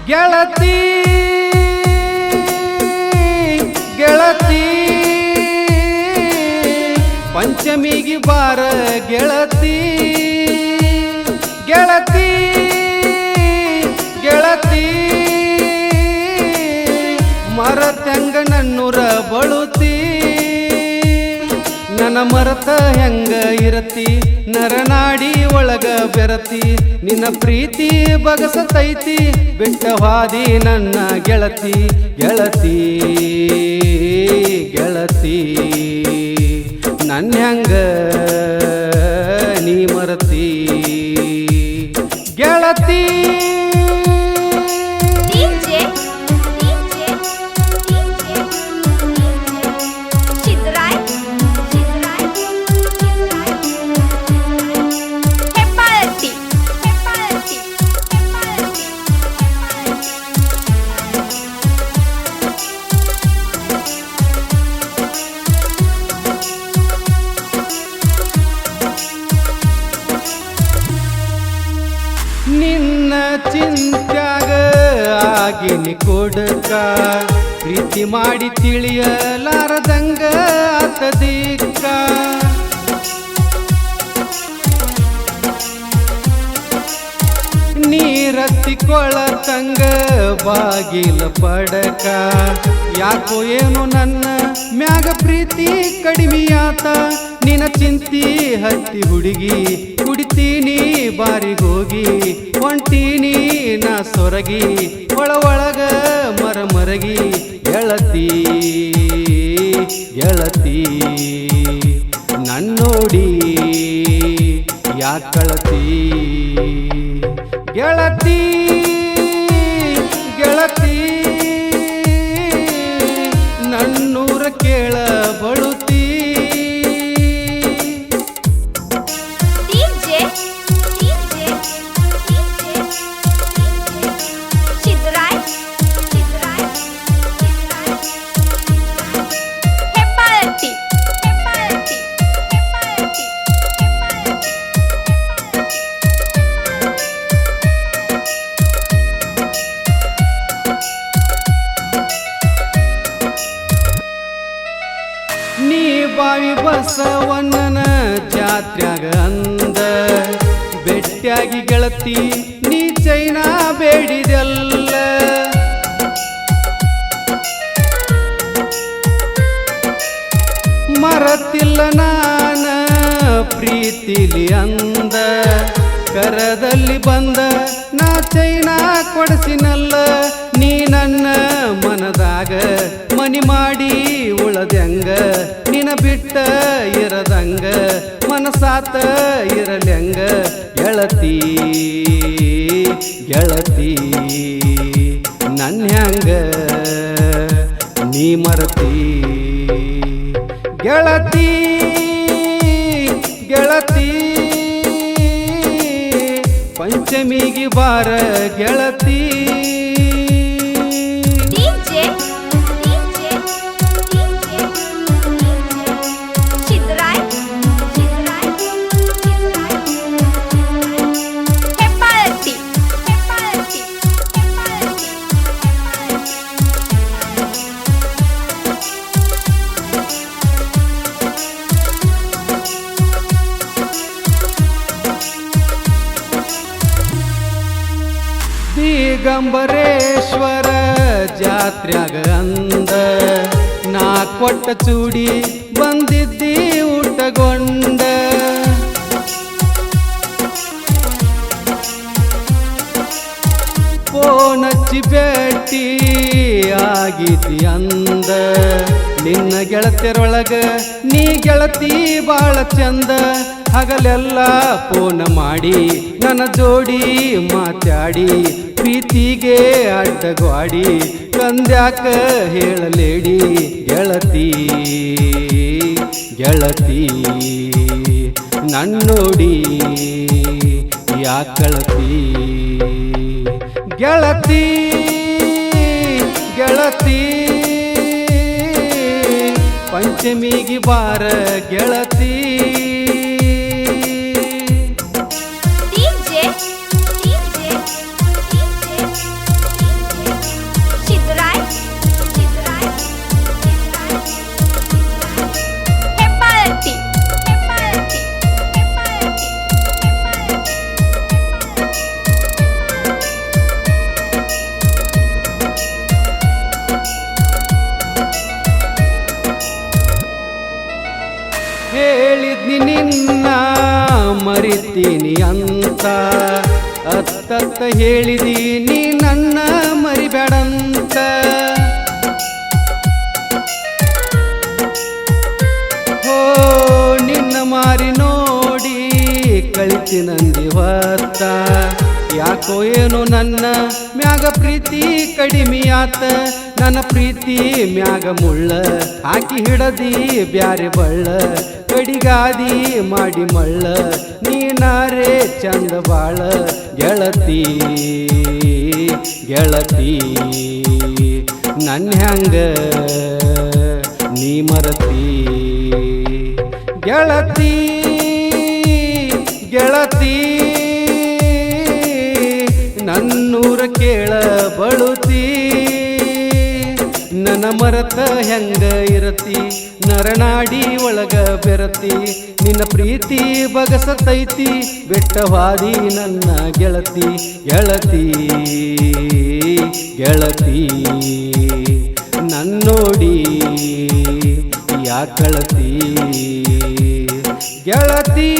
ಗೆಳತಿ ಗೆಳತಿ ಪಂಚಮಿಗೆ ಬಾರ ಗೆಳತಿ ಗೆಳತಿ ಗೆಳತಿ ಮರತಂಗ ನನ್ನೂರ ಬಳುತಿ ನನ್ನ ಮರತ ಹೆಂಗ ಇರತಿ ನರನಾಡಿ ಒಳಗ ಬೆರತಿ ನಿನ್ನ ಪ್ರೀತಿ ಬಗಸತೈತಿ ಬಿಟ್ಟವಾದಿ ನನ್ನ ಗೆಳತಿ ಗೆಳತಿ ಗೆಳತಿ ನನ್ನ ಹೆಂಗ ನೀ ಮರತಿ ಗೆಳತಿ ನಿನ್ನ ಚಿಂತ್ಯಾಗ ಆಗಿನಿ ಕೊಡಕ ಪ್ರೀತಿ ಮಾಡಿ ತಿಳಿಯಲಾರದಂಗ ಆತದಿಕ್ಕ ನೀರತ್ತಿಕೊಳ್ಳತಂಗ ಬಾಗಿಲ ಪಡಕ ಯಾಕೋ ಏನು ನನ್ನ ಮ್ಯಾಗ ಪ್ರೀತಿ ಕಡಿಮೆಯಾತ ನಿನ್ನ ಚಿಂತಿ ಹತ್ತಿ ಹುಡುಗಿ ಕುಡಿತೀನಿ ಬಾರಿಗೋಗಿ ಹೊಂಟೀನಿ ನಾ ಸೊರಗಿ ಒಳಗ ಮರಗಿ ಗೆಳತಿ ಗೆಳತಿ ನನ್ನೋಡಿ ಯಾಕಳತಿ ಗೆಳತಿ ಗೆಳತಿ ನನ್ನೂರ ಕೇಳ ಬಳುತಿ ನೀ ಬಾವಿ ಬಸವಣ್ಣನ ಜಾತ್ರ್ಯಾಗ ಅಂದ ಬೆಟ್ಟಾಗಿ ಗೆಳತಿ ನೀ ಚೈನಾ ಬೇಡಿದೆಲ್ಲ ಮರತಿಲ್ಲ ನಾನ ಪ್ರೀತಿಲಿ ಅಂದ ಕರದಲ್ಲಿ ಬಂದ ನಾ ಚೈನಾ ಕೊಡಿಸಿನಲ್ಲ ನೀ ನನ್ನ ಮನದಾಗ ಮನಿ ಮಾಡಿ ಉಳದಂಗ ನಿನ ಬಿಟ್ಟ ಇರದಂಗ ಮನಸಾತ ಇರಲ್ಯಂಗ ಗೆಳತಿ ಗೆಳತಿ ನನ್ನ ಹ್ಯಾಂಗ ನೀ ಮರತಿ ಗೆಳತಿ ಗೆಳತಿ ಪಂಚಮಿಗೆ ಬಾರ ಗೆಳತಿ ದಿಗಂಬರೇಶ್ವರ ಜಾತ್ರ್ಯಾಗ ಅಂದ ನಾ ಕೊಟ್ಟ ಚೂಡಿ ಬಂದಿದ್ದಿ ಊಟಗೊಂಡ ಫೋನಚ್ಚಿ ಭೇಟಿ ಆಗಿತಿ ಅಂದ ನಿನ್ನ ಗೆಳತಿಯರೊಳಗ ನೀ ಗೆಳತಿ ಬಾಳ ಚಂದ ಹಗಲೆಲ್ಲ ಫೋನ್ ಮಾಡಿ ನನ್ನ ಜೋಡಿ ಮಾತಾಡಿ ಪ್ರೀತಿಗೆ ಅಡ್ಡಗಾಡಿ ಕಂದ್ಯಾಕ ಹೇಳಲೇಡಿ ಗೆಳತಿ ಗೆಳತಿ ನನ್ನೋಡಿ ಯಾಕಳತಿ ಗೆಳತಿ ಗೆಳತಿ ಪಂಚಮಿಗೆ ಬಾರ ಗೆಳತಿ ಹೇಳಿದ್ನಿ ನಿನ್ನ ಮರಿತೀನಿ ಅಂತ ಅತ್ತತ್ತ ಹೇಳಿದೀನಿ ನನ್ನ ಮರಿಬೇಡಂತ ಹೋ ನಿನ್ನ ಮಾರಿ ನೋಡಿ ಕಳಿತಿನಂದಿವತ್ತ ಯಾಕೋ ಏನು ನನ್ನ ಮ್ಯಾಗ ಪ್ರೀತಿ ಕಡಿಮೆಯಾತ ನನ್ನ ಪ್ರೀತಿ ಮ್ಯಾಗ ಮುಳ್ಳ ಹಾಕಿ ಹಿಡದಿ ಬ್ಯಾರೆ ಬಳ್ಳ ಕಡಿಗಾದಿ ಮಾಡಿ ಮಳ್ಳ ನೀನಾರೇ ಚಂದ ಬಾಳ ಗೆಳತಿ ಗೆಳತಿ ನನ್ನ ಹ್ಯಾಂಗ ನೀ ಮರತಿ ಗೆಳತಿ ಗೆಳತಿ ನನ್ನೂರ ಕೇಳ ಬಳುತಿ ನನ್ನ ಮರತ ಹೆಂಗ ಇರತಿ ನರನಾಡಿ ಒಳಗ ಬೆರತಿ ನಿನ್ನ ಪ್ರೀತಿ ಬಗಸತೈತಿ ಬೆಟ್ಟವಾದಿ ನನ್ನ ಗೆಳತಿ ಗೆಳತಿ ಗೆಳತಿ ನನ್ನೋಡಿ ಯಾಕಳತಿ ಗೆಳತಿ